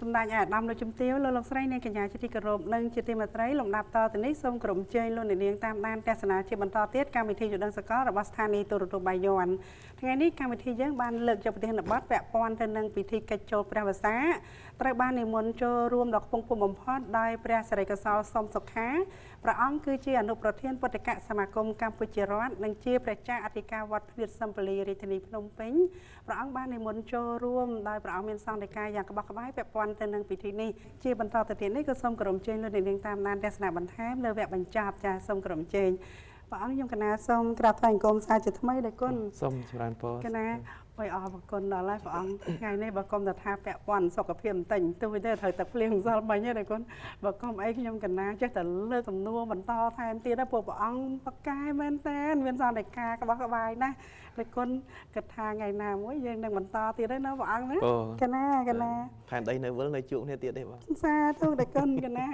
សម្ដេចអាដាមលោកជំទាវលោកស្រីនាងកញ្ញាជាទីគោរពនិងជាទីមេត្រីលំដាប់តទៅនេះសូមក្រុមជើញលោកនាងតាមដានទស្សនាជាបន្តទៀតកម្មវិធីយល់ដឹងសកលរបស់ស្ថានីយ៍ទូរទស្សន៍បាយ័នថ្ងៃនេះកម្មវិធីយើងបានលើកយកប្រធានបទពាក់ព័ន្ធទៅនឹងពិធីកិច្ចចូលព្រះវស្សាត្រូវបាននិមន្តចូលរួមដល់ខ្ពង់ខ្ពស់បំផុតដោយព្រះសិរីកសលសុំសុខាព្រះអង្គគឺជាអនុប្រធានពុទ្ធកសមាគមកម្ពុជារដ្ឋនិងជាព្រះចាអធិការវត្តភ្នំសំពលីរាជធានីភ្នំពេញព្រះអង្គបាននិមន្តចូលរួមដោយព្រះអង្គមានសង្ឃដីកាយ៉ាងក្បោះក្បាយពាក់ព័ន្ធទៅនឹងពិធីនេះជាបន្តទៅទៀតនេះក៏សូមក្រុមជើញលោកនាងតាមដានទស្សនៈបន្ថែមនៅវគ្គបញ្ចប់ចាសូមក្រុមជើញព្រះអង្គខ្ញុំកណាសូមក្រាបថ្លែងគុំសាជាថ្មីដោយគុណសូមចម្រើនពរកណាអរគុណដល់ហើយព្រះអង្គថ្ងៃនេះបើគុំថាពាក់ព័ន្ធសុខភាពបន្តិចទៅវិញទៅត្រូវតែភ្លៀងម្សិលមិញទេដោយគុណបើគុំអីខ្ញុំកណាចេះតែលើកសំណួរបន្តថែមទៀតណាពួកព្រះអង្គបកកែមែនតើមានសន្តិការក្បោះក្បាយណាស់ដោយគុណគិតថាថ្ងៃណាមួយយើងនឹងបន្តទៀតទេណាព្រះអង្គណាកណាផែនដីនៅវិលនៅជួបគ្នាទៀតទេបងសាធុដោយគុណកណា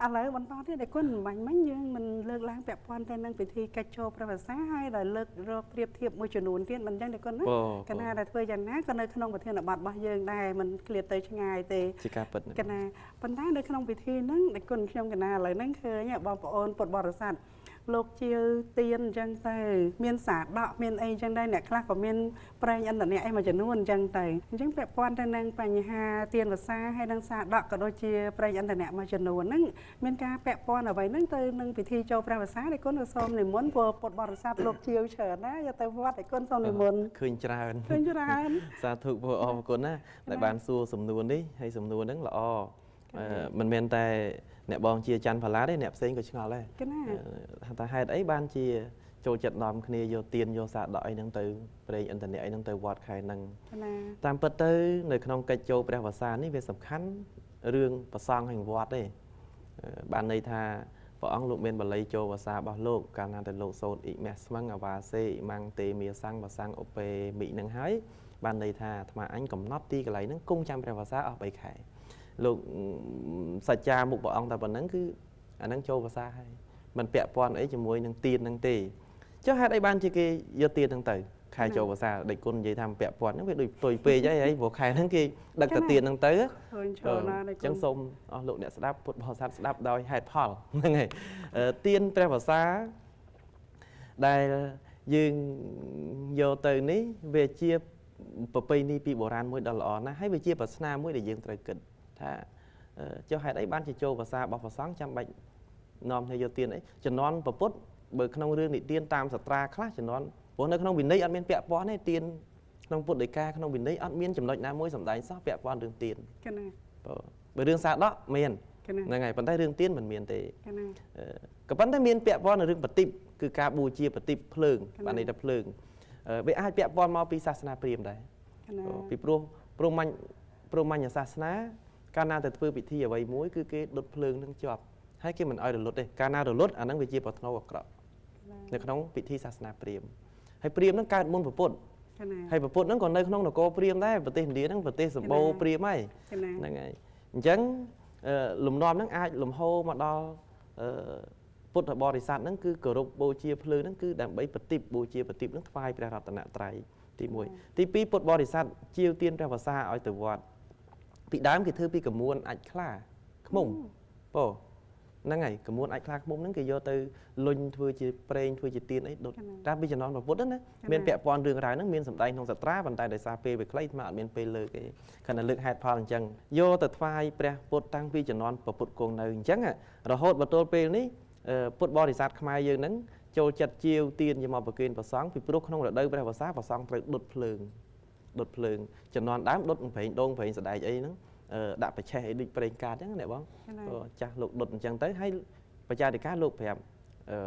ឥឡូវបន្តទៀតដោយគុណមិញយើងមិនលើកឡើងពាក់ព័ន្ធទៅនឹងពិធីកិច្ចចូលព្រះវស្សាហើយដល់លើករកប្រៀបធៀបមួយចំនួនទៀតមិនអញ្ចឹងដោយគុណណាកណាដែលធ្វើយ៉ាងណាក៏នៅក្នុងប្រធានបទរបស់យើងដែរមិនឃ្លាតទៅឆ្ងាយទេជាការពិតកណាប៉ុន្តែនៅក្នុងពិធីហ្នឹងដោយគុណខ្ញុំកណាឥឡូវហ្នឹងឃើញបងប្អូនពុទ្ធបរិស័ទលោកជាទៀនអញ្ចឹងទៅមានសាដកមានអីអញ្ចឹងដែរអ្នកខ្លះក៏មានប្រេងឥន្ធនៈអីមួយចំនួនអញ្ចឹងទៅអញ្ចឹងពាក់ព័ន្ធទៅនឹងបញ្ហាទៀនវសាហើយនឹងសាដកក៏ដូចជាប្រេងឥន្ធនៈមួយចំនួនហ្នឹងមានការពាក់ព័ន្ធអ្វីហ្នឹងទៅនឹងពិធីចូលព្រះវសាដែលគុណសូមនិមន្តពុទ្ធបរិស័ទលោកជាច្រើនណាយកទៅវត្តឲ្យគុណសូមនិមន្តឃើញច្រើនសាធុពរអរគុណណាដែលបានសួរសំណួរនេះហើយសំណួរហ្នឹងល្អមិនមែនតែអ្នកបងជាច័ន្ទផាឡាទេអ្នកផ្សេងក៏ឆ្ងល់ដែរថាហេតុអីបានជាចូលចិត្តនាំគ្នាយកទៀនយកសាដកអីហ្នឹងទៅប្រេងឥន្ធនៈអីហ្នឹងទៅវត្តខែហ្នឹងតាមពិតទៅនៅក្នុងកិច្ចចូលព្រះវស្សានេះវាសំខាន់រឿងប្រសង់ហើយវត្តទេបានន័យថាព្រះអង្គលោកមានបល័យចូលវស្សារបស់លោកកាលណាតែលោកសូត្រអ៊ីមេស្មឹងអាវ៉ាសេអ៊ីម៉ាំងតេមៀសាំងវសាំងអូពេមីហ្នឹងហើយបានន័យថាអាត្មាអញកំណត់ទីកន្លែងហ្នឹងគង់ចាំព្រះវស្សាអស់3ខែលោកសច្ចាមុខព្រះអង្គតែប៉ុណ្្នឹងគឺអាហ្នឹងចូលភាសាហើយមិនពាក់ព័ន្ធអីជាមួយនឹងទៀនហ្នឹងទេចុះហេតុអីបានជាគេយកទៀនហ្នឹងទៅខែចូលភាសាដេចគុណនិយាយថាពាក់ព័ន្ធហ្នឹងវាដូចផ្ទុយពេកហើយព្រោះខែហ្នឹងគេដឹកទៅទៀនហ្នឹងទៅឃើញច្រើនណាស់អញ្ចឹងសូមអស់លោកអ្នកស្ដាប់ពុទ្ធបរិស័ទស្ដាប់ដោយហេតុផលហ្នឹងហើយទៀនព្រះភាសាដែលយើងយកទៅនេះវាជាប្រពៃណីពីបុរាណមួយដ៏ល្អណាស់ហើយវាជាប្រស្នាមួយដែលយើងត្រូវគិតថាចុះហេតុអីបានជាចូលភាសារបស់ព្រះសង្ឃចាំបាច់នាំគ្នាយកទៀនអីជំនាន់ពពុទ្ធបើក្នុងរឿងនិទានតាមសត្រាខ្លះជំនាន់ព្រោះនៅក្នុងវិន័យអត់មានពាក់ព័ន្ធទេទៀនក្នុងពុទ្ធដីកាក្នុងវិន័យអត់មានចំណុចណាមួយសម្ដែងសោះពាក់ព័ន្ធរឿងទៀនបើរឿងសាដកមានហ្នឹងហើយប៉ុន្តែរឿងទៀនមិនមានទេក៏ប៉ុន្តែមានពាក់ព័ន្ធនឹងរឿងបតិបគឺការបូជាបតិបភ្លើងបានន័យថាភ្លើងវាអាចពាក់ព័ន្ធមកពីសាសនាព្រាហ្មណ៍ដែរពីព្រោះព្រហ្មញ្ញសាសនាកាលណាតែធ្វើពិធីអ្វីមួយគឺគេដុតភ្លើងនឹងជាប់ហើយគេមិនឲ្យរលត់ទេកាលណារលត់អាហ្នឹងវាជាប្រថ្នូរអាក្រក់នៅក្នុងពិធីសាសនាព្រាហ្មណ៍ហើយព្រាហ្មណ៍ហ្នឹងកើតមុនពុទ្ធហើយពុទ្ធហ្នឹងក៏នៅក្នុងនគរព្រាហ្មណ៍ដែរប្រទេសឥណ្ឌាហ្នឹងប្រទេសសម្បូរព្រាហ្មណ៍ហើយហ្នឹងហើយអញ្ចឹងលំនាំហ្នឹងអាចលំហូរមកដល់ពុទ្ធបរិស័ទហ្នឹងគឺគោរពបូជាភ្លើងហ្នឹងគឺដើម្បីប្រតិបបូជាប្រតិបហ្នឹងថ្វាយព្រះរតនត្រ័យទី1ទី2ពុទ្ធបរិស័ទជាវទានព្រះវស្សាឲ្យទៅវត្តពីដើមគេធ្វើពីកមួនអាចខ្លាខ្មុំហ្នឹងហើយកមួនអាចខ្លាខ្មុំហ្នឹងគេយកទៅលុញធ្វើជាប្រេងធ្វើជាទៀនអីដុតតាមពីចំណងព្រះពុទ្ធណាមានពាក់ព័ន្ធរឿងរ៉ាវហ្នឹងមានសម្ដែងក្នុងសត្រាប៉ុន្តែដោយសារពេលវាខ្លីស្មើអត់មានពេលលើកទេគ្រាន់តែលើកហេតុផលអញ្ចឹងយកទៅថ្វាយព្រះពុទ្ធតាំងពីចំណងព្រះពុទ្ធគង់នៅអញ្ចឹងរហូតមកទល់ពេលនេះពុទ្ធបរិស័ទខ្មែរយើងហ្នឹងចូលចិត្តជាវទៀនយកមកប្រគេនព្រះសង្ឃពីព្រោះក្នុងរដូវព្រះវស្សាព្រះសង្ឃត្រូវដុតភ្លើងចំណងដើមដុតប្រេងដូងប្រេងសដែកអីហ្នឹងដាក់បច្ឆេះអីដូចប្រេងកាតអញ្ចឹងណាបងចាស់លោកដុតអញ្ចឹងទៅហើយបច្ចាធិការលោកប្រាប់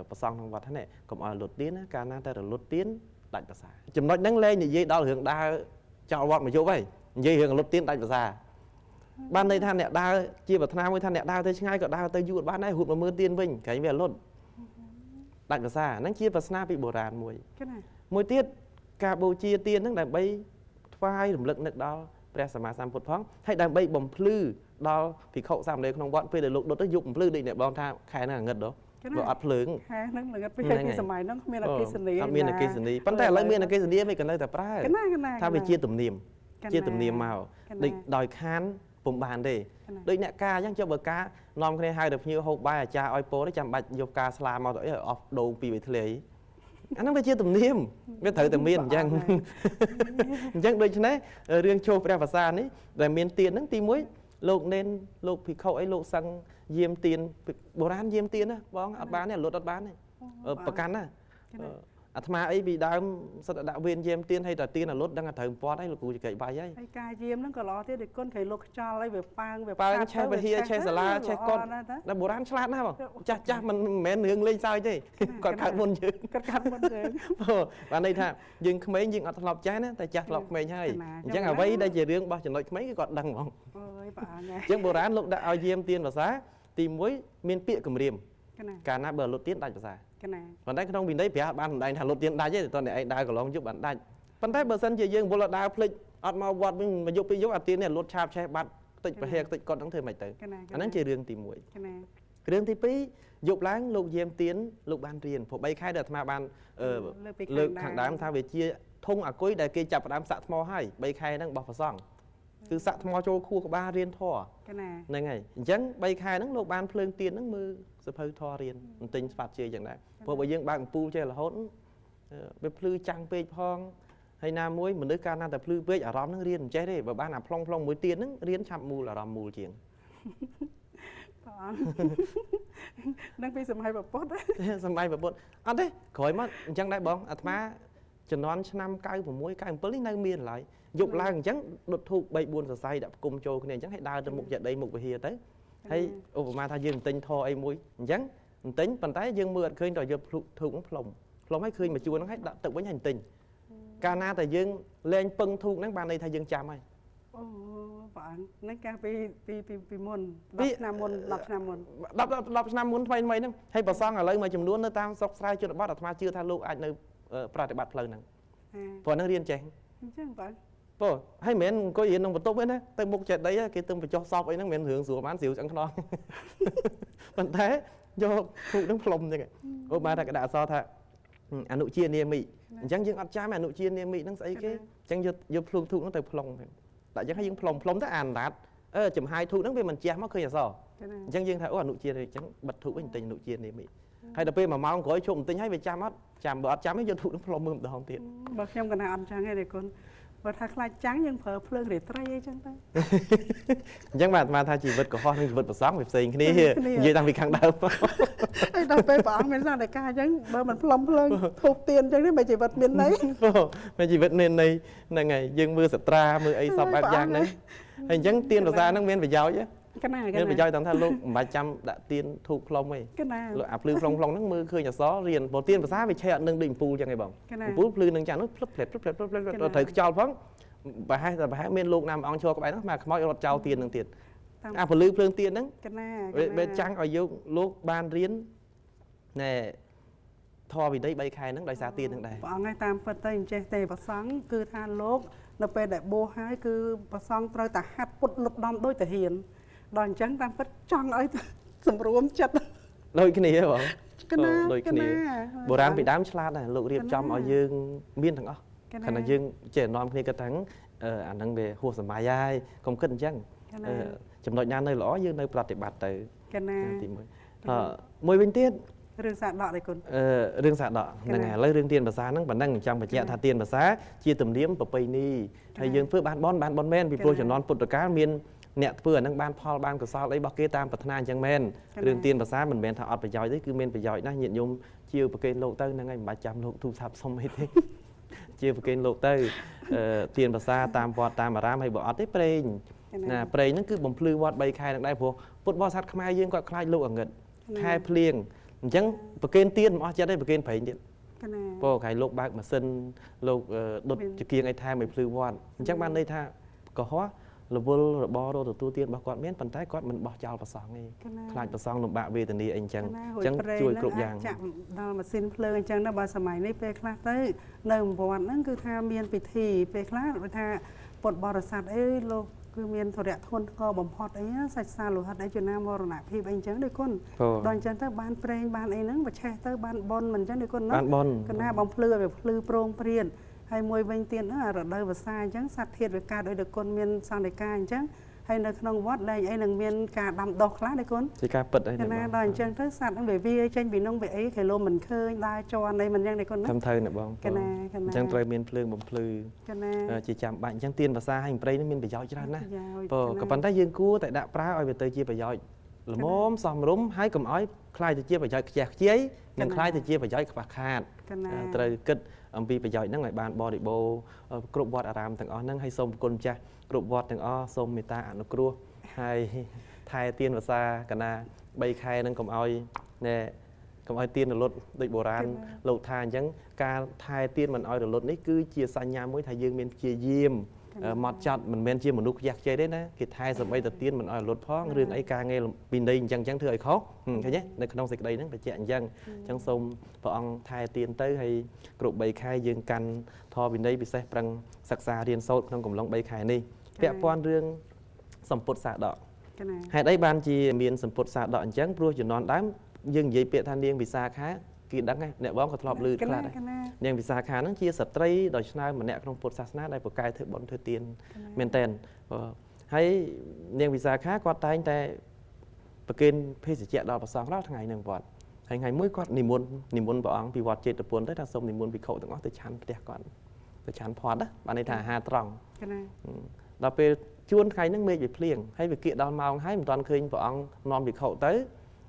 ប្រសង់ក្នុងវត្តហ្នឹងកុំឲ្យរលត់ទៀនណាកាលណាតែរលត់ទៀនដាច់ភាសាចំណុចហ្នឹងលែងនិយាយដល់រឿងដើរចោលវត្តមកយប់ហើយនិយាយរឿងរលត់ទៀនដាច់ភាសាបានន័យថាអ្នកដើរជាប្រាថ្នាមួយថាអ្នកដើរទៅឆ្ងាយក៏ដើរទៅយូរបានដែរហូតមកមើលទៀនវិញក្រែងវារលត់ដាច់ភាសាហ្នឹងជាប្រស្នាពីបុរាណមួយទៀតការបូជាទៀនហ្នឹងដើម្បីថ្វាយរំលឹកនឹកដល់ព្រះសម្មាសម្ពុទ្ធផងហើយដើម្បីបំភ្លឺដល់ភិក្ខុសាមណេរក្នុងវត្តពេលដែលលោកដុតទៅយប់បំភ្លឺដូចអ្នកបងថាខែហ្នឹងងឹតដល់បើអត់ភ្លើងខែហ្នឹងងឹតពីសម័យហ្នឹងគ្មានអគ្គិសនីអត់មានអគ្គិសនីប៉ុន្តែឥឡូវមានអគ្គិសនីមិនក៏នៅតែប្រើថាវាជាទំនៀមមកដោយខាន ពុំបានទេដូចអ្នកការអញ្ចឹងចុះបើការនាំគ្នាហៅទៅភ្ញៀវហូបបាយអាចារ្យឲ្យពោទេចាំបាច់យកការស្លាមកទៅអីអស់ដូងពីវេធ្លាយអាហ្នឹងវាជាទំនៀមវាត្រូវតែមានអញ្ចឹងអញ្ចឹងដូច្នេះរឿងចូលព្រះភាសានេះដែលមានទៀនហ្នឹងទី1លោកនេនលោកភិក្ខុអីលោកសឹងយាមទៀនបុរាណយាមទៀនណាបងអត់បានទេលុតអត់បានទេប្រកាន់ណាអាត្មាអីពីដើមសិតដាក់វេនយាមទៀនឲ្យតែទៀនអាលុតដឹងតែត្រូវពាត់ហើយលោកគ្រូចកៃបាយហើយហើយការយាមហ្នឹងក៏ល្អទៀតដូចគុណគេលោកខ្ចល់ឲ្យវាប៉ើងវាប៉ើងឆេះវិហារឆេះសាលាឆេះកត់ដល់បុរាណឆ្លាតណាស់បងចាស់មិនមែនរឿងលេងសើចទេគាត់កើតមុនយើងគាត់កើតមុនយើងបានន័យថាយើងក្មេងយើងអត់ធ្លាប់ចាស់ណាតែចាស់ធ្លាប់ក្មេងហើយអញ្ចឹងអ្វីដែលជារឿងរបស់ចំណុចក្មេងគឺគាត់ដឹងហ្មងអើយប៉ាអញ្ចឹងបុរាណលោកដាក់ឲ្យយាមទៀនភាសាទី1មានពាក្យគម្រាមកាលណាបើលុតទៀនដាច់ភាសាប៉ុន្តែក្នុងវិន័យប្រាបានសម្ដែងថាលុតទៀនដាច់ទេតើអ្នកឯងដើរកន្លងយប់បានដាច់ប៉ុន្តែបើសិនជាយើងវល់ដើរភ្លេចអត់មកវត្តវិញមកយប់ពីយប់អាទៀននេះលុតឆាបឆេះបាត់តិចប្រហែលតិចគាត់ហ្នឹងធ្វើមិនទៅអាហ្នឹងជារឿងទី1រឿងទី2យប់ឡើងលោកយាមទៀនលោកបានរៀនព្រោះ3ខែដែលអាត្មាបានលើកខាងដើមថាវាជាធុងអាគុយដែលគេចាប់ផ្ដើមសាក់ថ្មហើយ3ខែហ្នឹងរបស់ប្រសង់គឺសាក់ថ្មចូលខួរក្បាលរៀនធម៌ហ្នឹងហើយអញ្ចឹង3ខែហ្នឹងលោកបានភ្លើងទៀនហ្នឹងមើលសភៅធម៌រៀនទិញស្វាត់ជាយ៉ាងដែរព្រោះបើយើងបើកអំពូលចេះរហូតវាភ្លឺចាំងពេកផងហើយណាមួយមនុស្សកាលណាតែភ្លឺពេកអារម្មណ៍ហ្នឹងរៀនមិនចេះទេបើបានអាប្លង់មួយទៀនហ្នឹងរៀនឆាប់មូលអារម្មណ៍មូលជាងបងនឹងពីសម័យប្រពុតសម័យប្រពុតអត់ទេក្រោយមកអញ្ចឹងដែរបងអាត្មាជំនាន់ឆ្នាំ96 97នេះនៅមានឡើយយប់ឡើងអញ្ចឹងដុតធូប3 4សរសៃដាក់ផ្គុំចូលគ្នាអញ្ចឹងឲ្យដើរទៅមុខចេតិយមុខវិហារទៅហើយឧបមាថាយើងទិញធអីមួយអញ្ចឹងទិញប៉ុន្តែយើងមើលអត់ឃើញដល់យកធូបហ្នឹងផ្លុំឲ្យឃើញមកជួរហ្នឹងឲ្យដាក់ទឹកវិញហើយទិញកាលណាតែយើងលែងពឹងធូបហ្នឹងបានន័យថាយើងចាំហើយអូបងហ្នឹងកាលពីមុន10ឆ្នាំមុន10ឆ្នាំមុន10ឆ្នាំមុនថ្មីហ្នឹងហើយប្រសងឥឡូវមួយចំនួននៅតាមស្រុកស្រែជនបទអាត្មាជឿថាលោកអាចនៅប្រតិបត្តិផ្លូវហ្នឹងព្រោះហ្នឹងរៀនចេះអញ្ចឹងបងព្រោះហើយមិនមែនអង្គុយរៀនក្នុងបន្ទប់ទេណាទៅមុខចេតិយគេទៅបញ្ចុះសពអីហ្នឹងមិនមែនរឿងស្រួលបានស្រាវឆ្អឹងខ្នងប៉ុន្តែយកធូបហ្នឹងផ្លុំអញ្ចឹងអូបានតែកដាក់អក្សរថាអនុជានាមិអញ្ចឹងយើងអត់ចាំអនុជានាមិហ្នឹងស្អីគេអញ្ចឹងយកភ្លុងធូបហ្នឹងទៅផ្លុំដាក់អញ្ចឹងហើយយើងផ្លុំទៅអានរ៉ាត់ចំហាយធូបហ្នឹងវាមិនជះមកឃើញអក្សរអញ្ចឹងយើងថាអូអនុជាអញ្ចឹងបិទធូបវិញទិញអនុជានាមិហើយដល់ពេល1ម៉ោងក្រោយជប់បន្តិចហើយវាចាំអត់ចាំបើអត់ចាំទេយកធូបហ្នឹងផ្លុំមើលម្ដងទៀតបើខ្ញុំកណាអត់ចឹងទេគុណបើថាខ្លាចចាំងយើងប្រើភ្លើងរាត្រីអីចឹងទៅអញ្ចឹងបាទអាត្មាថាជីវិតកុហកនិងជីវិតប្រសងវាផ្សេងគ្នានិយាយតាំងពីខាងដើមហើយដល់ពេលព្រះអង្គមានសន្និកាអញ្ចឹងបើមិនផ្លុំភ្លើងធូបទៀនអញ្ចឹងនេះបើជីវិតមានន័យបើជីវិតមានន័យហ្នឹងហើយយើងមើលសត្រាមើលអីសពបែបយ៉ាងហ្នឹងហើយអញ្ចឹងទៀនភាសាហ្នឹងមានប្រយោជន៍មានប្រយោជន៍ថាលោកមិនបាច់ចាំដាក់ទៀនធូបផ្លុំទេលោកអាភ្លឺផ្លុំហ្នឹងមើលឃើញអក្សររៀនព្រោះទៀនភាសាវាឆេះអត់នឹងដូចអំពូលអញ្ចឹងឯងបងអំពូលភ្លឺនឹងចាស់នោះភ្លឹបត្រូវខ្យល់ផងប្រហែលមានលោកណាមួយអង្គឈរក្បែរហ្នឹងមកខ្មោចរត់ចោលទៀននឹងទៀតអាពលឺភ្លើងទៀនហ្នឹងវាចាំងឲ្យយកលោកបានរៀនណែធម៌វិន័យ3ខែហ្នឹងដោយសារទៀនហ្នឹងដែរព្រះអង្គឯងតាមពិតទៅអញ្ចេះទេប្រសង់គឺថាលោកនៅពេលដែលបួសហើយគឺប្រសង់ត្រូវតែហាត់ពុតលុតដំដូចតាហ៊ានដល់អញ្ចឹងតាមពិតចង់ឲ្យសម្រួមចិត្តដូចគ្នាបងដូចគ្នាបុរាណពីដើមឆ្លាតដែរលោករៀបចំឲ្យយើងមានទាំងអស់ខណៈយើងចេះនាំគ្នាគិតថាអាហ្នឹងវាហួសសម័យហើយកុំគិតអញ្ចឹងចំណុចណានៅល្អយើងនៅប្រតិបត្តិទៅទី1មួយវិញទៀតរឿងសាដកដែរគុណរឿងសាដកហ្នឹងហើយឥឡូវរឿងទៀនភាសាហ្នឹងប៉ុណ្ណឹងចង់បញ្ជាក់ថាទៀនភាសាជាទំនៀមប្រពៃណីហើយយើងធ្វើបានបនមែនពីព្រោះជំនាន់ពុទ្ធកាលមានអ្នកធ្វើអាហ្នឹងបានផលបានកុសលអីរបស់គេតាមប្រាថ្នាអញ្ចឹងមែនរឿងទៀនភាសាមិនមែនថាអត់ប្រយោជន៍ទេគឺមានប្រយោជន៍ណាស់ញាតិញោមជាវប្រកេនលោកទៅហ្នឹងហើយមិនបាច់ចាំលោកទូរស័ព្ទសុំអីទេជាប្រកេនលោកទៅទៀនភាសាតាមវត្តតាមអារាមហើយបើអត់ទេប្រេងណាប្រេងហ្នឹងគឺបំភ្លឺវត្ត3ខែហ្នឹងដែរព្រោះពុទ្ធបរិស័ទខ្មែរយើងគាត់ខ្លាចលោកអង្កិតខែភ្លៀងអញ្ចឹងប្រកេនទៀនមិនអស់ចិត្តទេប្រកេនប្រេងទៀតព្រោះខែលោកបើកម៉ាស៊ីនលោកដុតចង្គៀងអីថែមឲ្យភ្លឺវត្តអញ្ចឹងបានន័យថាកុហករវល់របរទទួលទានរបស់គាត់មានប៉ុន្តែគាត់មិនបោះចោលប្រសងទេខ្លាចប្រសងលំបាកវេទនាអីអញ្ចឹងជួយគ្រប់យ៉ាងចាក់ដល់ម៉ាស៊ីនភ្លើងអញ្ចឹងណាបើសម័យនេះពេលខ្លះទៅនៅវត្តហ្នឹងគឺថាមានពិធីពេលខ្លះថាពុទ្ធបរិស័ទអីលោកគឺមានធរៈធនធ្ងរបំផុតអីសាច់សាលោហិតអីចំណាមរណភាពអីអញ្ចឹងដូចគុណដល់អញ្ចឹងទៅបានប្រេងបានអីហ្នឹងប្រឆេះទៅបានបនមិនអញ្ចឹងដូចគុណណាកណាបំភ្លឺឲ្យភ្លឺប្រងព្រានហើយមួយវិញទៀតហ្នឹងរដូវវស្សាអញ្ចឹងសត្វធាតុវាកើតដោយគុណមានសន្និកាអញ្ចឹង hay là không vót đây ấy là miền cả đầm độc lá đây con chỉ cả bật đấy cái này đòi chân tới sạt về vi trên bị nông về ấy cái lô mình khơi đai cho anh đây mình đang đây con thầm thơi nè bông cái này chẳng trời miền phơi bông phơi chỉ chạm bạn chẳng tiền và xa hành tây nó miền bị giỏi chứ nè có phần tay dương cua tại đạ pra ở về tới chia phải giỏi là móm xong rúm hái cầm ói khai từ chia phải giỏi chạc chế nhưng khai từ chia phải giỏi bạc hạt trời kịch vì phải giỏi năng lại bàn bò đi bò cột bọt aram thằng ó năng hay sông côn cha cột bọt thằng ó sông người ta nó cua hay thay tiền và xa cả na bay khai năng cầm ói nè cầm ói tiền là lót địch bồ ran lột thà chẳng ca thay tiền mình ói được lót đấy cứ chia xa nhà mỗi thay dương miền chia diêm mọt chặt mình men chia một nút giặc chơi đấy nè cái thay rồi bây giờ tiên mình lột phó riêng ấy ca nghe pin đây chẳng chẳng thừa khó thế nhé nên không dịch đây nó phải chẹn dân chẳng sông vợ ông thay tiền tới hay cột bầy khai dương căn thò pin đây bị xe prang sặc xa riêng sâu trong cùng lông bầy khai đi vẽ quan riêng sầm pột xạ đỏ hay đấy ban chi miền sầm pột xạ đỏ chẳng pro chỉ non đám dương dây bịa than điên bị xa khá kỳ đắng ngay nè bóng có thọp lư khá đấy nhưng vì xa khá nó chia sạch tây đòi snai mà nè trong pột sát nát đây của cai thứ bọn thứ tiền men tên hay nhưng vì xa khá qua tay anh ta bậc kênh phê chỉ chạy đò vào sáng đó thằng ngày nương vọt hay ngày mới quát niềm muốn bọn vì vọt chết tập buồn tới thằng sông niềm muốn bị khẩu từng ngõ tới chán để còn tới chán phọt đó bạn ấy thả hà tròng đó về chuôn khai nước mê bị phèn hay bị kiện đòn màu hay một toàn khơi bọn non bị khẩu tới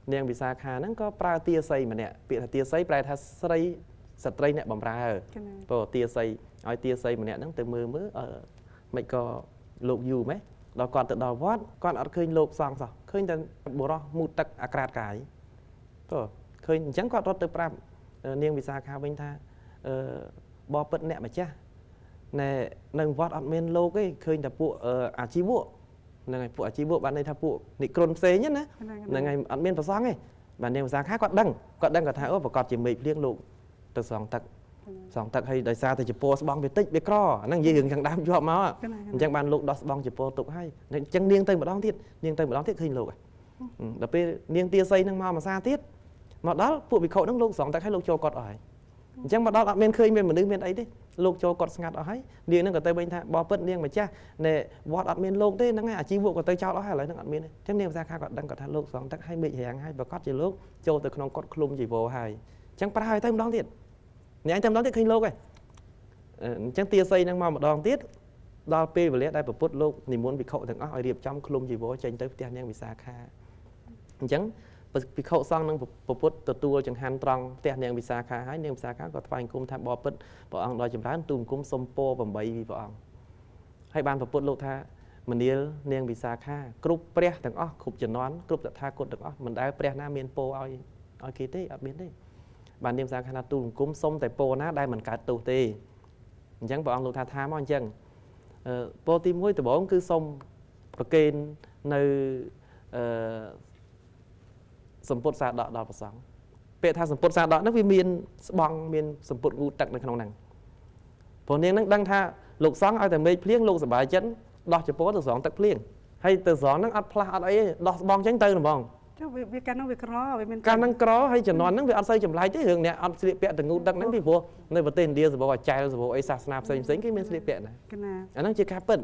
nhưng vì sao khá nó có pra tia xây mà nè bị là tia xây pra tha xây sạch tây nè bầm ra rồi tia xây ai tia xây mà nè nó từ mưa mưa ở mấy có lục dù mấy đó còn từ đó vót còn ở khơi lục xong sao khơi tên bộ đó một tắc akrat cái rồi khơi chẳng có từ pra nhưng vì sao khá bên tha bò bật nè mà cha nè nâng vót ở bên lô cái khơi là bộ chi bộ ngày phụ chi bộ bạn này thà phụ nị cồn xế nhất nè ngày ăn miên vào sáng ấy bạn nêu giá khác quạt đăng cả tháo và quạt chỉ mịch liên lụ từ sòng tặc hay đời xa thì chỉ post bong về tích về cro năng gì hưởng thằng đám cho máu chẳng bàn lụ đó bong chỉ post tục hay chẳng niêng tay một đón thiết hình lụ đập về niêng tia xây năng mau mà xa tiết mà đó phụ bị khẩu năng lụ sòng tặc hay lụ cho cọt ỏi chẳng mà đó là bên khơi bên mình đứng bên ấy đi lục cho cọt ngạt ở ấy điên nó có tay bên thang bò bớt điên mà cha nè vót ở bên lục thế nó ngay chi vụ của tay cháu đó hay lấy nó ở bên này chẳng niệm ra khai còn đang có thang lục xong tắc hay bị hẹn hay và cọt chỉ lục cho từ con cọt khum chỉ vô hay chẳng phải hai tay đón tiết nè anh tâm đón tiết khinh lục này chẳng tia xây năng mau một đòn tiết đo p và lẽ đây bật bút lục thì muốn bị khẩu thằng ở điệp trong khum chỉ vô tranh tới tiền nhưng bị xa kha chẳng bị khẩu xong năng bộ phốt từ tua chẳng hạn tròn tiền niệm bị xa khá hay niệm xa khá có phải cung tham bò bứt bỏ ăn đòi chấm rán tùm cung sông po và bầy vì bỏ ăn hay ban bộ phốt lô tha mình đi niệm bị xa khá cướp pre thằng ó khục chẩn đoán cướp tha tha cột thằng ó mình đã pre na miền po oi kia thế ở miền đấy ban niệm xa khá là tùm cung sông tại po na đây mình cả tù tê chẳng bỏ ăn lô tha tha món chân po tim mũi từ bỏ cứ sông và kênh nơi sầm pốt xa đọ vào sáng, về thang sầm pốt xa đọ nó vì miền băng miền sầm pốt ngu tặngในក្នុងហ្នឹងព្រោះនាងនឹងដឹងថាលោកសង្ឃឲ្យតែមេឃភ្លៀងលោកសប្បាយចិត្តដោះចពោទៅស្រង់ទឹកភ្លៀងហើយទៅស្រង់ហ្នឹងអត់ផ្លាស់អត់អីដោះស្បង់ចឹងទៅហ្មងចុះវាកាន់ហ្នឹងវាក្រវាមានកាន់ហ្នឹងក្រហើយជំនាន់ហ្នឹងវាអត់សូវចម្លែកទេរឿងអ្នកអត់ស្លៀកពាក់ទៅងូទឹកហ្នឹងពីព្រោះនៅប្រទេសឥណ្ឌាសបោចែលសបោអីសាសនាផ្សេងគេមានស្លៀកពាក់ណាអាហ្នឹងជាការពិត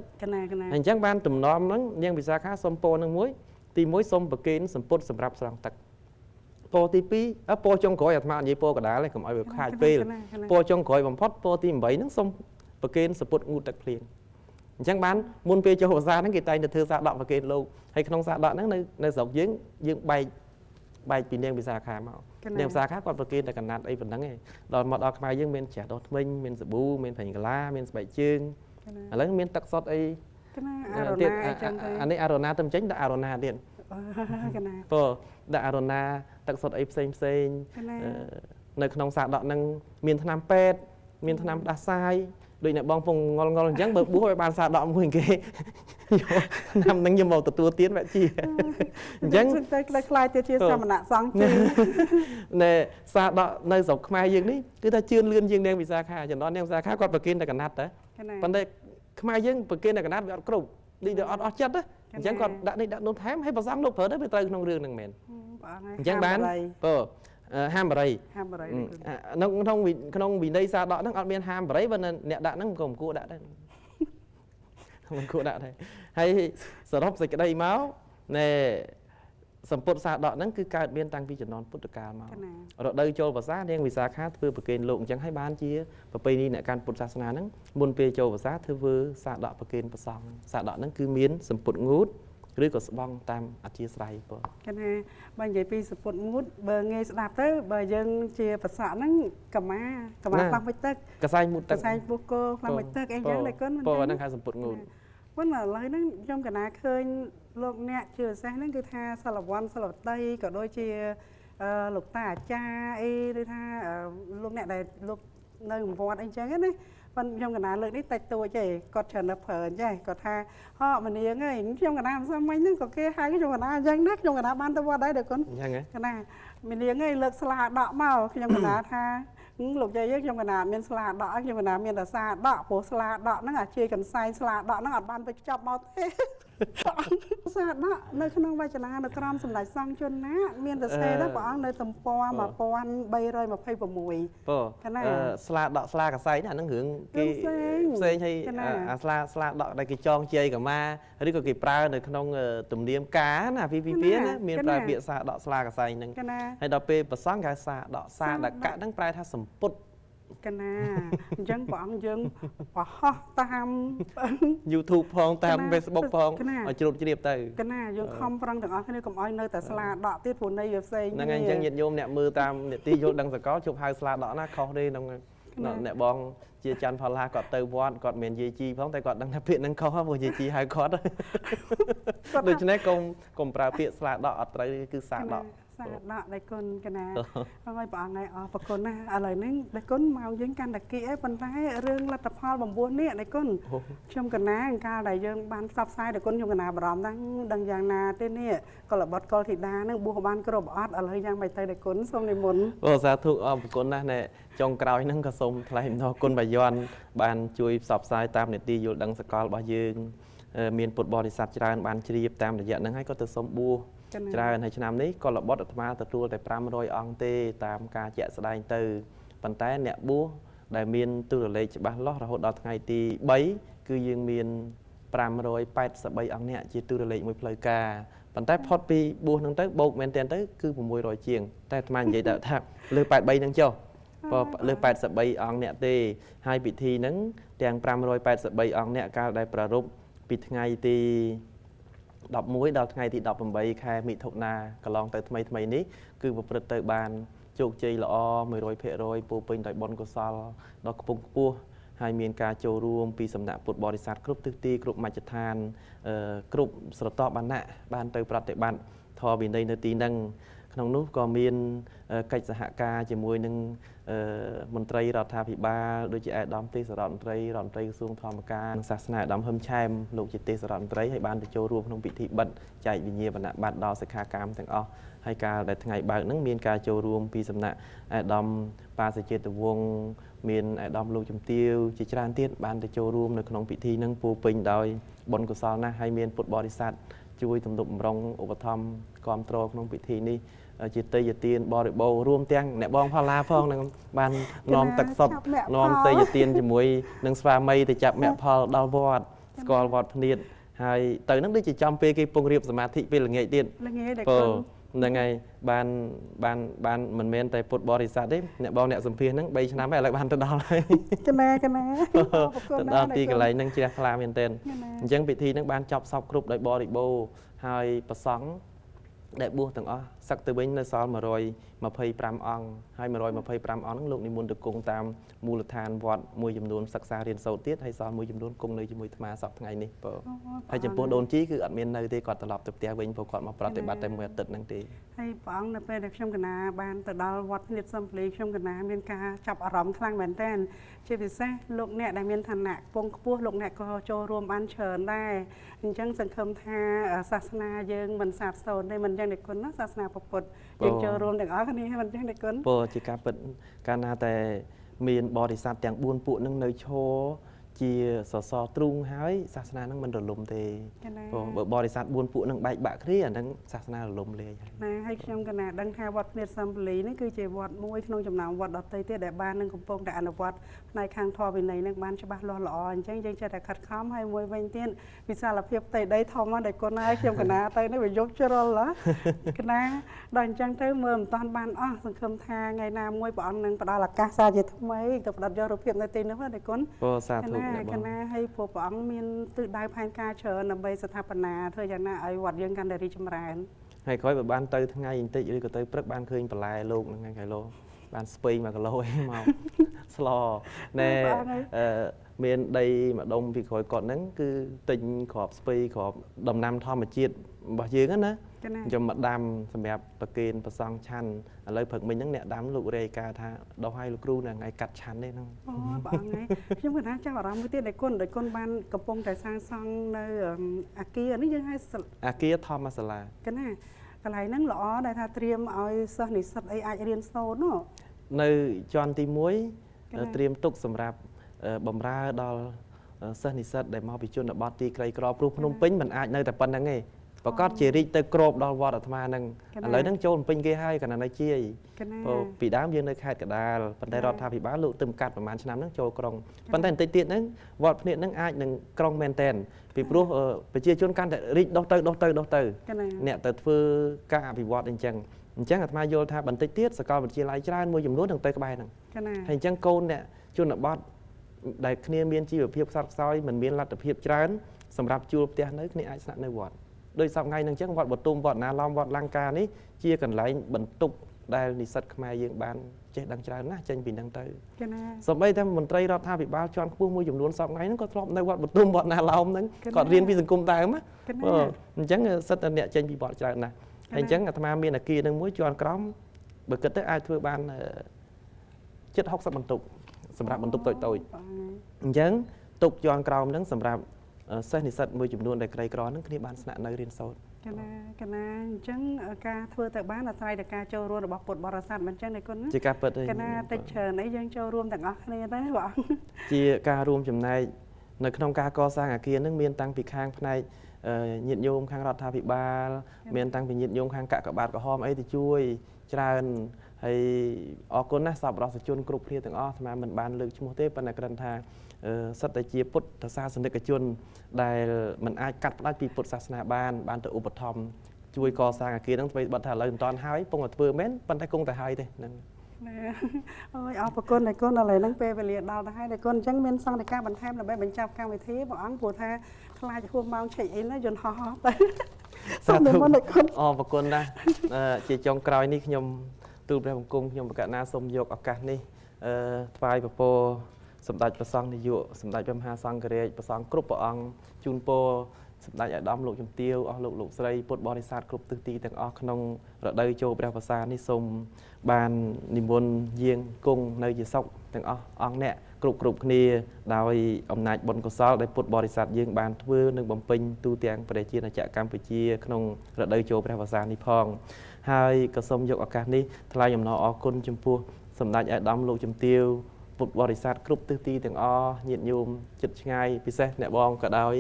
អញ្ចឹងបានទំនំហ្នឹងនាងវិសាខាសុំពោហ្នឹងមួយទី1សុំប្រគេនសម្ពុតសម្រាប់ស្រង់ទឹកពោទី2ពោចុងក្រោយអាត្មានិយាយពោកដាលហ្នឹងកុំឲ្យវាខាតពេលពោចុងក្រោយបំផុតពោទី8ហ្នឹងសុំប្រគេនសម្ពុតងូទឹកភ្លៀងអញ្ចឹងបានមុនពេលចូលភាសាហ្នឹងគេតែងតែធ្វើសារដកប្រគេនលោកហើយក្នុងសារដកហ្នឹងនៅស្រុកយើងបែកពីនាងវិសាខាមកនាងវិសាខាគាត់ប្រគេនតែកណាត់អីប៉ុណ្ណឹងឯងដល់មកដល់ខ្មែរយើងមានចាស់ដោះថ្មិញមានសាប៊ូមានប្រេងកាឡាមានស្បែកជើងឥឡូវមានទឹកសុទ្ធអីទៀតអានេះអារ៉ូណាទៅចេញដាក់អារ៉ូណាទៀតព្រោះដាក់អារ៉ូណាទឹកសុទ្ធអីផ្សេងនៅក្នុងសារដកហ្នឹងមានថ្នាំពេទ្យមានថ្នាំដាស់សាយដូចអ្នកបងពងងល់អញ្ចឹងបើបួសឲ្យបានសារដកមួយគេខ្ញុំនឹងយកមកទទួលទានវគ្គជាអញ្ចឹងទៅខ្លាយទៅជាសមណៈសង្ឃជាណែសារដកនៅស្រុកខ្មែរយើងនេះគឺថាជឿនលឿនជាងនាងវិសាខាចំណន់នាងវិសាខាគាត់ប្រគេនតែកណាត់តែប៉ុន្តែខ្មែរយើងប្រគេនតែកណាត់វាអត់គ្រប់ដូចអត់អស់ចិត្តណាអញ្ចឹងគាត់ដាក់នេះដាក់នោះថែមឲ្យប្រសងលោកប្រើទៅវាត្រូវក្នុងរឿងហ្នឹងមែនអញ្ចឹងបានហាមបរិយក្នុងវិន័យសារដកហ្នឹងអត់មានហាមបរិយបើអ្នកដាក់ហ្នឹងក៏មិនគួរដាក់ដែរ មិនគួរដាក់ទេហើយសរុបសេចក្តីមកណែសម្ពុតសាដកហ្នឹងគឺកើតមានតាំងពីជំនាន់ពុទ្ធកាលមករដូវចូលភាសានាងវិសាខាធ្វើប្រគេនលោកអញ្ចឹងហើយបានជាប្រពៃណីអ្នកកាន់ពុទ្ធសាសនាហ្នឹងមុនពេលចូលភាសាធ្វើសាដកប្រគេនព្រះសង្ឃសាដកហ្នឹងគឺមានសម្ពុតងូតឬក៏ស្បង់តាមអធិស្ឋានបងគេថាបើនិយាយពីសម្ពុតងូតបើងាយស្ដាប់ទៅបើយើងជាប្រសក់ហ្នឹងកម្មាខ្លាំងមិនទឹកកសែងមុតទឹកកសែងពុះគោខ្លាំងមិនទឹកអីចឹងតែគុណបងហ្នឹងហៅសម្ពុតងូតប៉ុន្តែឥឡូវហ្នឹងខ្ញុំកណាឃើញលោកអ្នកជាពិសេសហ្នឹងគឺថាសិលវ័នសិលវតីក៏ដូចជាលោកតាអាចារ្យអីឬថាលោកអ្នកដែលលោកនៅវត្តអីចឹងណាប៉ុន្តែខ្ញុំកណាលើកនេះតិចតួចទេគាត់ច្រើននៅព្រើចេះគាត់ថាហ៎មនាងអើយខ្ញុំកណាមិនសមមិញហ្នឹងក៏គេហៅខ្ញុំកណាអញ្ចឹងណាខ្ញុំកណាបានទៅវត្តដែរដល់គុណអញ្ចឹងកណាមនាងអើយលើកស្លាដកមកខ្ញុំកណាថាលោកយាយយើងខ្ញុំកណាមានស្លាដកខ្ញុំកណាមានតែសាដកព្រោះស្លាដកហ្នឹងអាជាកន្សែងស្លាដកហ្នឹងអត់បានទៅខ្ចប់មកទេសាដកនៅក្នុងវចនានៅក្រមសម្ដេចសង្ឃជនណាមានតែសេដែរព្រះអង្គនៅទំព័រ1326ស្លាដកស្លាកសែងហ្នឹងរឿងគេផ្សេងហើយអាស្លាដកដែលគេចងជ័យកម្មាឬក៏គេប្រើនៅក្នុងទំនៀមការណាពីណាមានប្រើពាក្យសាដកស្លាកសែងហ្នឹងហើយដល់ពេលប្រសង់គេសាដកសាដកហ្នឹងប្រែថាសម្ពុតកណាអញ្ចឹងព្រះអង្គយើងបរហោះតាម YouTube ផងតាម Facebook ផងឲ្យជ្រាបជ្រាបទៅកណាយើងខំប្រឹងទាំងអស់គ្នាកុំឲ្យនៅតែស្លាដកទៀតព្រោះនៃវាផ្សេងហ្នឹងហើយអញ្ចឹងញាតិញោមអ្នកមើលតាមនេតិយល់ដឹងសកលជប់ហៅស្លាដកណាខុសទេក្នុងអ្នកបងជាច័ន្ទផល្លាគាត់ទៅវត្តគាត់មានយាយជីផងតែគាត់ដឹងថាពាក្យហ្នឹងខុសព្រោះយាយជីហៅគាត់ដូច្នេះកុំប្រើពាក្យស្លាដកអត់ត្រូវគឺសាដកសាដកដៃគុណកណាហើយព្រះអង្គឯងអរប្រគុណណាឥឡូវនេះដៃគុណមកយើងកាន់តែគីអីប៉ុន្តែរឿងលទ្ធផល9នេះដៃគុណខ្ញុំកណាកាលដែលយើងបានផ្សព្វផ្សាយដៃគុណខ្ញុំកណាបារម្ភហ្នឹងដឹងយ៉ាងណាទេនេះកលបុត្រកលធីតាហ្នឹងបួសបានគ្រប់អត់ឥឡូវយ៉ាងម៉េចទៅដៃគុណសូមនិមន្តអូសាធុអរប្រគុណណាស់ណែចុងក្រោយហ្នឹងក៏សូមថ្លែងអំណរគុណបាយ័នបានជួយផ្សព្វផ្សាយតាមនេតិយល់ដឹងសកលរបស់យើងមានពុទ្ធបរិស័ទច្រើនបានជ្រាបតាមរយៈហ្នឹងហើយក៏ទៅសូមបួសច្រើនហើយឆ្នាំនេះកុលបុត្រអាត្មាទទួលតែ500អង្គទេតាមការជាក់ស្ដែងទៅប៉ុន្តែអ្នកបួសដែលមានទូរលេខច្បាស់លាស់រហូតដល់ថ្ងៃទី3គឺយើងមាន583អង្គអ្នកជាទូរលេខមួយផ្លូវការប៉ុន្តែផុតពីបួសហ្នឹងទៅបូកមែនទែនទៅគឺ600ជាងតែអាត្មានិយាយថាលើ83ហ្នឹងចុះលើ83អង្គអ្នកទេហើយពិធីហ្នឹងទាំង583អង្គអ្នកកាលដែលប្រារព្ធពីថ្ងៃទី11ដល់ថ្ងៃទី18ខែមិថុនាកន្លងទៅថ្មីនេះគឺប្រព្រឹត្តទៅបានជោគជ័យល្អ 100% ពោពេញដោយបុណ្យកុសលដ៏ខ្ពង់ខ្ពស់ហើយមានការចូលរួមពីសំណាក់ពុទ្ធបរិស័ទគ្រប់ទិសទីគ្រប់មជ្ឈដ្ឋានគ្រប់ស្រទាប់វណ្ណៈបានទៅប្រតិបត្តិធម៌វិន័យនៅទីហ្នឹងក្នុងនោះក៏មានកិច្ចសហការជាមួយនឹងមន្ត្រីរដ្ឋាភិបាលដូចជាឯកឧត្តមទេសរដ្ឋមន្ត្រីក្រសួងធម្មការនិងសាសនាឧត្តមហ៊ឹមឆែមលោកជាទេសរដ្ឋមន្ត្រីហើយបានទៅចូលរួមក្នុងពិធីបិណ្ឌចែកវិញ្ញាបនបត្រដល់សិក្ខាកាមទាំងអស់ហើយការដែលថ្ងៃបើកហ្នឹងមានការចូលរួមពីសំណាក់ឯកឧត្តមបាសចេតវង្សមានឯកឧត្តមលោកជំទាវជាច្រើនទៀតបានទៅចូលរួមនៅក្នុងពិធីហ្នឹងពោពេញដោយបុណ្យកុសលណាស់ហើយមានពុទ្ធបរិស័ទជួយទំនុកបម្រុងឧបត្ថម្ភគ្រប់គ្រងក្នុងពិធីនេះជាតីយទានបរិបូររួមទាំងអ្នកបងផល្លាផងនឹងបាននាំទឹកសុទ្ធនាំតីយទានជាមួយនឹងស្វាមីទៅចាប់មគ្គផលដល់វត្តស្គាល់វត្តភ្នៀតហើយទៅនឹងដូចជាចំពេលគេពងរៀបសមាធិពេលល្ងាចទៀតល្ងាចដែរហ្នឹងហើយបានមិនមែនតែពុទ្ធបរិស័ទទេអ្នកបងអ្នកសម្ភារហ្នឹង3ឆ្នាំហើយឥឡូវបានទៅដល់ហើយកណាទៅដល់ទីកន្លែងហ្នឹងជ្រះថ្លាមែនទែនអញ្ចឹងពិធីហ្នឹងបានចប់សពគ្រប់ដោយបរិបូរហើយប្រសង់ដែលបួសទាំងអស់សឹកទៅវិញនៅសល់125អង្គហើយ125អង្គហ្នឹងលោកនិមន្តទៅគង់តាមមូលដ្ឋានវត្តមួយចំនួនសិក្សារៀនសូត្រទៀតហើយសល់មួយចំនួនគង់នៅជាមួយអាត្មាសប្តាហ៍ថ្ងៃនេះបើហើយចំពោះដូនជីគឺអត់មាននៅទេគាត់ត្រឡប់ទៅផ្ទះវិញព្រោះគាត់មកប្រតិបត្តិតែមួយអាទិត្យហ្នឹងទេហើយព្រះអង្គនៅពេលដែលខ្ញុំកណាបានទៅដល់វត្តភ្នៀតសំភ្លីខ្ញុំកណាមានការចាប់អារម្មណ៍ខ្លាំងមែនទែនជាពិសេសលោកអ្នកដែលមានឋានៈខ្ពង់ខ្ពស់លោកអ្នកក៏ចូលរួមបានច្រើនដែរអញ្ចឹងសង្ឃឹមថាសាសនាយើងមិនសាបសូន្យទេមិនចឹងទេគុណណាសាសនាពុទ្ធយើងចូលរួមទាំងអស់គ្នាមិនចឹងទេគុណពោជាការពិតកាលណាតែមានបរិស័ទទាំង4ពួកនឹងនៅឈរ ជាសសរទ្រូងហើយសាសនានឹងមិនរលំទេបើបរិស័ទ4ពួកនឹងបែកបាក់គ្នាអានឹងសាសនារលំលាយហើយណាហើយខ្ញុំកណាដឹងថាវត្តភ្នែតសំពលីនេះគឺជាវត្តមួយក្នុងចំណោមវត្តដទៃទៀតដែលបាននឹងកំពុងតែអនុវត្តផ្នែកខាងធម៌វិន័យនឹងបានច្បាស់លាស់ល្អអញ្ចឹងយើងចេះតែខិតខំហើយមួយវិញទៀតវិសាលភាពផ្ទៃដីធំដែរគុណហើយខ្ញុំកណាទៅនេះវាយប់ជ្រុលកណាដល់អញ្ចឹងទៅមើលមិនតាន់បានអស់សង្ឃឹមថាថ្ងៃណាមួយព្រះអង្គនឹងផ្ដល់ឱកាសសាជាថ្មីទៅផ្ដិតយករូបភាពនៅទីនោះដែរគុណសាធុកណាហើយព្រះអង្គមានទិសដៅផែនការច្រើនដើម្បីស្ថាបនាធ្វើយ៉ាងណាឲ្យវត្តយើងកាន់តែរីកចម្រើនហើយក្រោយបើបានទៅថ្ងៃបន្តិចឬក៏ទៅព្រឹកបានឃើញបន្លែលោកហ្នឹងថ្ងៃឡូបានស្ពៃ1គីឡូអីមកស្លណែមានដីម្ដុំពីក្រោយគាត់ហ្នឹងគឺទិញក្របស្ពៃក្របដំណាំធម្មជាតិរបស់យើងណាខ្ញុំមកដាំសម្រាប់ប្រគេនប្រសង់ឆាន់ឥឡូវព្រឹកមិញហ្នឹងអ្នកដាំលោករាយការថាដោះឲ្យលោកគ្រូនៅថ្ងៃកាត់ឆាន់នេះហ្នឹងអូបងថ្ងៃខ្ញុំគិតថាចាប់អារម្មណ៍មួយទៀតដែលគុណបានកំពុងតែសាងសង់នៅអាគារនេះយើងហៅអាគារធម្មសាលាកណាកន្លែងហ្នឹងល្អដែលថាត្រៀមឲ្យសិស្សនិស្សិតអីអាចរៀនសូត្រនោះនៅជាន់ទី1ត្រៀមទុកសម្រាប់បម្រើដល់សិស្សនិស្សិតដែលមកពីជនបទទីក្រីក្រព្រោះភ្នំពេញមិនអាចនៅតែប៉ុណ្្នឹងទេប្រកាសជារីកទៅក្របដល់វត្តអាត្មាហ្នឹងឥឡូវហ្នឹងចូលពេញគេហើយកណ្ដាលនៅជាយពីដើមយើងនៅខេត្តកដាលប៉ុន្តែរដ្ឋាភិបាលលោកទៅកាត់ប្រហែលឆ្នាំហ្នឹងចូលក្រុងប៉ុន្តែបន្តិចទៀតហ្នឹងវត្តភ្នែកហ្នឹងអាចនឹងក្រុងមែនតែនពីព្រោះប្រជាជនកាន់តែរីកដុះទៅអ្នកទៅធ្វើការអភិវឌ្ឍអញ្ចឹងអាត្មាយល់ថាបន្តិចទៀតសាកលវិទ្យាល័យច្រើនមួយចំនួននឹងទៅក្បែរហ្នឹងហើយអញ្ចឹងកូនអ្នកជនបទដែលគ្នាមានជីវភាពខ្សត់ខ្សោយមិនមានលទ្ធភាពច្រើនសម្រាប់ជួលផ្ទះនៅគ្នាអាចស្នាក់នៅវត្តដោយសពថ្ងៃហ្នឹងអញ្ចឹងវត្តបទុមវត្តណាឡំវត្តលង្កានេះជាកន្លែងបន្ទប់ដែលនិស្សិតខ្មែរយើងបានចេះដឹងច្រើនណាស់ចេញពីហ្នឹងទៅសូម្បីតែមន្ត្រីរដ្ឋាភិបាលជាន់ខ្ពស់មួយចំនួនសពថ្ងៃហ្នឹងក៏ធ្លាប់នៅវត្តបទុមវត្តណាឡំហ្នឹងគាត់រៀនពីសង្គមដើមណាអញ្ចឹងសិតតែអ្នកចេញពីវត្តច្រើនណាស់ហើយអញ្ចឹងអាត្មាមានអាគារនឹងមួយជាន់ក្រោមបើគិតទៅអាចធ្វើបានជិត60បន្ទប់សម្រាប់បន្ទប់តូចអញ្ចឹងទុកជាន់ក្រោមហ្នឹងសម្រាប់សិស្សនិស្សិតមួយចំនួនដែលក្រីក្រហ្នឹងគ្នាបានស្នាក់នៅរៀនសូត្រកណាអញ្ចឹងការធ្វើទៅបានអាស្រ័យទៅការចូលរួមរបស់ពុទ្ធបរិស័ទមិនអញ្ចឹងទេគុណជាការពិតកណាតិចច្រើនអីយើងចូលរួមទាំងអស់គ្នាទៅបងជាការរួមចំណែកនៅក្នុងការកសាងអាគារហ្នឹងមានតាំងពីខាងផ្នែកញាតិញោមខាងរដ្ឋាភិបាលមានតាំងពីញាតិញោមខាងកាកបាទក្រហមអីទៅជួយច្រើនហើយអរគុណណាស់សប្បុរសជនគ្រប់គ្នាទាំងអស់អាត្មាមិនបានលើកឈ្មោះទេប៉ុន្តែគ្រាន់ថាសិតតែជាពុទ្ធសាសនិកជនដែលមិនអាចកាត់ផ្ដាច់ពីពុទ្ធសាសនាបានទៅឧបត្ថម្ភជួយកសាងអាគារហ្នឹងធ្វើបាត់ថាឥឡូវមិនតាន់ហើយពងតែធ្វើមែនប៉ុន្តែគង់តែហើយទេហ្នឹងអូយអរគុណដល់គុណឥឡូវហ្នឹងពេលវេលាដល់ទៅហើយដល់គុណអញ្ចឹងមានសង្កេតការបន្ថែមដើម្បីបញ្ចប់កម្មវិធីបងអង្គព្រោះថាខ្លាចហួសម៉ោងឆេកអីណាយន្តហោះទៅសាធុអរគុណណាស់ជាចុងក្រោយនេះខ្ញុំទូលព្រះបង្គំខ្ញុំបកណាសូមយកឱកាសនេះថ្វាយពពរសម្ដេចព្រះសង្ឃនាយកសម្ដេចព្រះមហាសង្ឃរាជព្រះសង្ឃគ្រប់ព្រះអង្គជូនពរសម្ដេចអាដាមលោកជំទាវអស់លោកស្រីពុទ្ធបរិស័ទគ្រប់ទិសទីទាំងអស់ក្នុងរដូវចូលព្រះវស្សានេះសូមបាននិមន្តយាងគង់នៅជាសុខទាំងអស់អង្គអ្នកគ្រប់គ្នាដោយអំណាចបុណ្យកុសលដែលពុទ្ធបរិស័ទយើងបានធ្វើនិងបំពេញទូទាំងប្រជាជាតិកម្ពុជាក្នុងរដូវចូលព្រះវស្សានេះផងហើយក៏សូមយកឱកាសនេះថ្លែងអំណរអគុណចំពោះសម្ដេចអាដាមលោកជំទាវពុទ្ធបរិស័ទគ្រប់ទិសទីទាំងអស់ញាតិញោមចិត្តឆ្ងាយពិសេសអ្នកបងក៏ដោយ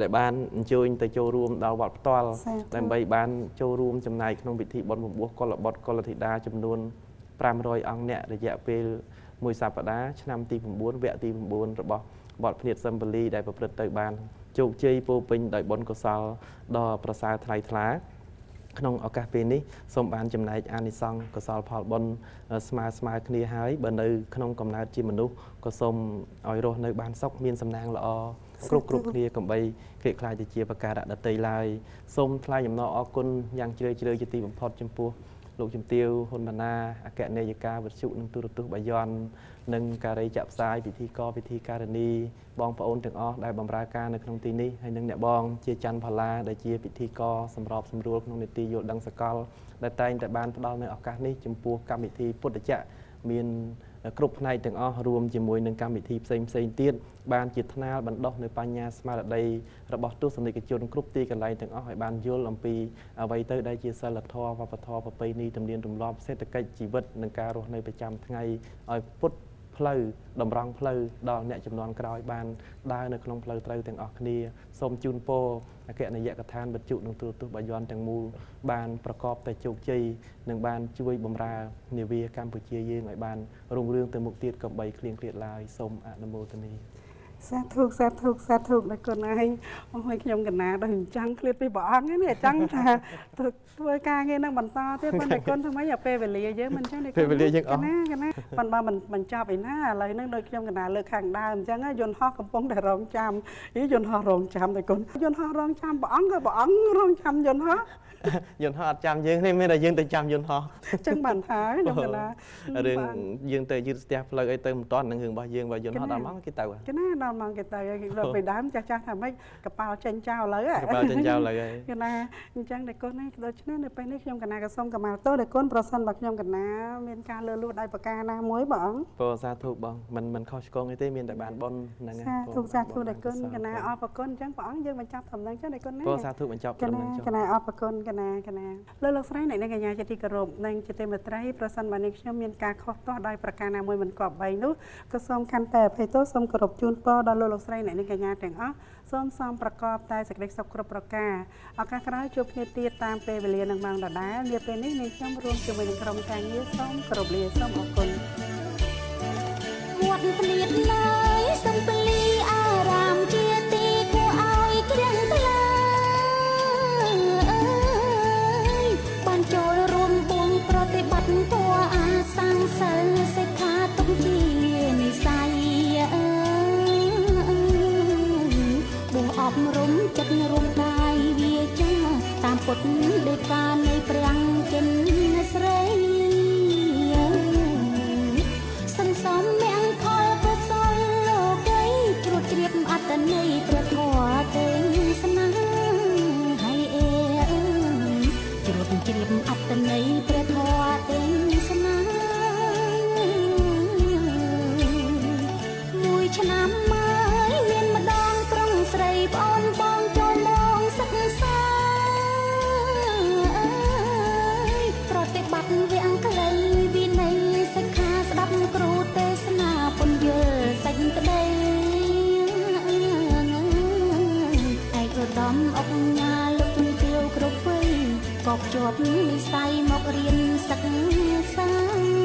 ដែលបានអញ្ជើញទៅចូលរួមដល់វត្តផ្ទាល់ដើម្បីបានចូលរួមចំណែកក្នុងពិធីបុណ្យបំពោះកុលបុត្រកុលធីតាចំនួន500អង្គអ្នករយៈពេលមួយសប្តាហ៍ឆ្នាំទី9វគ្គទី9របស់វត្តភ្នែតសំពលីដែលប្រព្រឹត្តទៅបានជោគជ័យពោពេញដោយបុណ្យកុសលដ៏ប្រសើរថ្លៃថ្លាក្នុងឱកាសពេលនេះសូមបានចំណែកអានិសង្ឃកុសលផលបុណ្យស្មើគ្នាហើយបើនៅក្នុងកំណើតជាមនុស្សក៏សូមឲ្យរស់នៅបានសុខមានសំណាងល្អគ្រប់គ្នាកុំបីគិតខ្លាចទៅជាបការៈដតីឡើយសូមថ្លែងអំណរអគុណយ៉ាងជ្រាលជ្រៅជាទីបំផុតចំពោះលោកជំទាវហ៊ុនម៉ាណាអគ្គនាយិកាវិទ្យុនិងទូរទស្សន៍បាយ័ននិងការីចាក់ផ្សាយពិធីការនីបងប្អូនទាំងអស់ដែលបម្រើការនៅក្នុងទីនេះហើយនិងអ្នកបងជាច័ន្ទផល្លាដែលជាពិធីករសម្របសម្រួលក្នុងនីតិយល់ដឹងសកលដែលតែងតែបានផ្ដល់នៅឱកាសនេះចំពោះកម្មវិធីពុទ្ធចក្រមានគ្រប់ផ្នែកទាំងអស់រួមជាមួយនឹងកម្មវិធីផ្សេងទៀតបានជាថ្នាលបណ្ដុះនៅបញ្ញាស្មារតីរបស់ទស្សនិកជនគ្រប់ទីកន្លែងទាំងអស់ឲ្យបានយល់អំពីអ្វីទៅដែលជាសិលធម៌វប្បធម៌ប្រពៃណីទំនៀមទម្លាប់សេដ្ឋកិច្ចជីវិតនិងការរស់នៅប្រចាំថ្ងៃឲ្យពុទ្ធផ ផ្លូវតម្រង់ផ្លូវដល់អ្នកចំនួនក្រោយបានដើរនៅក្នុងផ្លូវត្រូវទាំងអស់គ្នាសូមជូនពរអគ្គនាយកដ្ឋានវិទ្យុនិងទូរទស្សន៍បាយ័នទាំងមូលបានប្រកបតែជោគជ័យនិងបានជួយបម្រើនាវាកម្ពុជាយើងឲ្យបានរុងរឿងទៅមុខទៀតកុំបីឃ្លៀងឃ្លាតឡើយសូមអនុមោទនាសាធុដល់គុណឯងអូយខ្ញុំកណាដល់អញ្ចឹងឃ្លាតពីព្រះអង្គនេះអញ្ចឹងថាធ្វើការងារនឹងបន្តទៀតប៉ុន្តែគុណធ្វើម៉េចឲ្យពេលវេលាយើងមិនអញ្ចឹងពេលវេលាយើងអស់កណាប៉ុន្តែមិនបញ្ចប់ឯណាឥឡូវហ្នឹងដូចខ្ញុំកណាលើកខាងដើមអញ្ចឹងយន្តហោះកំពុងតែរងចាំយន្តហោះរងចាំតែគុណយន្តហោះរងចាំព្រះអង្គក៏ព្រះអង្គរងចាំយន្តហោះយន្តហោះអត់ចាំយើងទេមានតែយើងទៅចាំយន្តហោះអញ្ចឹងបានថាខ្ញុំកណារឿងយើងទៅយឺតស្ទះផ្លូវអីទៅមិនតាន់នឹងរឿងរបស់យើងបើយន្តហោះដល់ម៉ោងគេទៅកណាដល់ម៉ោងគេទៅគេលើកពីដើមចាស់ថាម៉េចកប៉ាល់ចេញចោលឥឡូវកប៉ាល់ចេញចោលឥឡូវហើយកណាអញ្ចឹងតែគុណនេះដូច្នេះនៅពេលនេះខ្ញុំកណាក៏សូមកម្មាទោសដល់គុណប្រសិនបើខ្ញុំកណាមានការលើលួចដោយប្រការណាមួយបងបងសាធុបងមិនខុសឆ្គងអីទេមានតែបានបុណ្យហ្នឹងហើយសាធុដល់គុណកណាអរគុណអញ្ចឹងព្រះអង្គយើងបញ្ចប់ត្រឹមហ្នឹងចឹងដល់គុណណាបងសាធុបញ្ចប់ត្រឹមហ្នឹងចុះកណាអរគុណកណាលោកស្រីអ្នកនាងកញ្ញាជាទីគោរពនិងជាទីមេត្រីប្រសិនបើនេះខ្ញុំមានការខុសទាស់ដោយប្រការណាមួយមិនគប្បីនោះក៏សូមខន្តីអភ័យទោសសូមគោរពជូនពរដល់លោកស្រីអ្នកនាងកញ្ញាទាំងអស់សូមសំប្រកបតែសេចក្តីសុខគ្រប់ប្រការឱកាសក្រោយជួបគ្នាទៀតតាមពេលវេលានឹងម៉ោងដដែលនាពេលនេះនាងខ្ញុំរួមជាមួយនឹងក្រុមការងារសូមគោរពលាសូមអរគុណវត្តភ្លៀតឡើយសំពលីអារាមជាទីគួរឲ្យក្រៀងថ្លាបានចូលរួមពួងប្រតិបត្តិធម៌អាសាងសិលសិក្ខាទុកជានិស័យបុះអប់រំចិត្តរួមកាយវាចាតាមពុទ្ធដីកានៃព្រះចិនស្រីសន្សំមង្គលកុសលលោកីជ្រួតជ្រាបអត្តន័យព្រះធម៌ទេសនាហើយជ្រួតជ្រាបអត្តន័យព្រះធម៌ទេសនាមួយឆ្នាំមកមានម្ដងក្រុងស្រីប្អូនបងចូលមកសិក្សាប្រតិបត្តិវាំងក្ដីវិន័យសិក្ខាស្ដាប់គ្រូទេសនាពន្យល់សេចក្ដីឯកឧត្តមអុកញ៉ាលោកជំទាវគ្រប់វ័យកប់ជាប់និស័យមករៀនសិក្សា